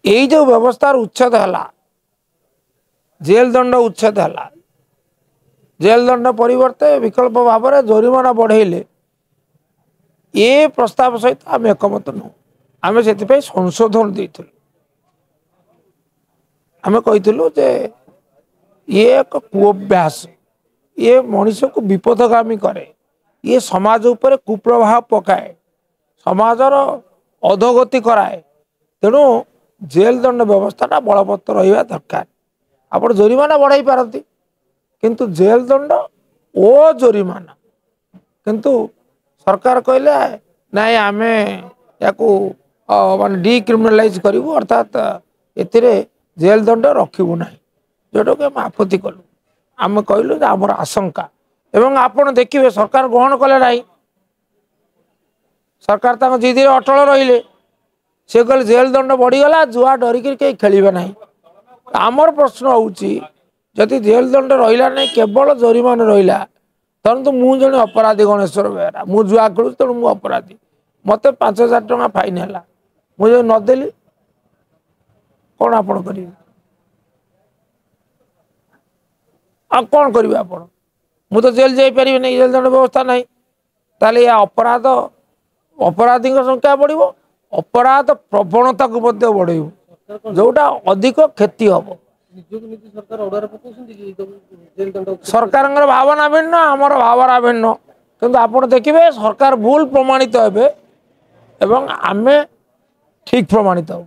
यही जो व्यवस्था उच्छेद है जेल दंड उच्छेद है जेल दंड परिवर्ते विकल्प भाव में जोरिमाना बढ़ेले ये प्रस्ताव सहित आम एकमत नु आम से संशोधन देलु आम कहीलु जे ये एक कुअभ्यास ये मनीष को विपदगामी करे ये समाज उपर कुप्रभाव पकाए समाजर अधोगति कराए तेणु जेल दंड व्यवस्था बलवत्तर रहा दरकार आप जोरिमाना बढ़ाई पारती किंतु जेल दंड ओ जोरिमाना किंतु सरकार कहले नाई आम या मान डिक्रिमिनालाइज करूँ अर्थात ए जेल दंड रखू ना जोटा कि आम आपत्ति कलु आम कहलु आमर आशंका एवं आपण देखिए सरकार ग्रहण कले ना सरकार तक जिदे अटल रहिले से कहले जेल दंड बढ़ीगला जुआ डरिक कहीं खेल ना आमर प्रश्न होती जेल दंड रहा नहीं केवल जोरिमाना रहा तेणु तो मुझे जन अपराधी गणेश्वर बेहरा मु जुआ खेलु तेणु मु अपराधी मत 5,000 टଙ୍କା फाइन है मुझे नदेली कौन आप करेंगे कौन करेंगे आप तो जेल जापर नहीं जेल दंड व्यवस्था नहीं ताले या अपराध अपराधी संख्या बढ़ अपराध प्रवणता को बढ़ जोटा अधिक क्षति हम सरकार भावना भिन्न आमर भावना भिन्न किंतु आप देखिए सरकार भूल प्रमाणित हेबे एवं आमे ठीक प्रमाणित हो।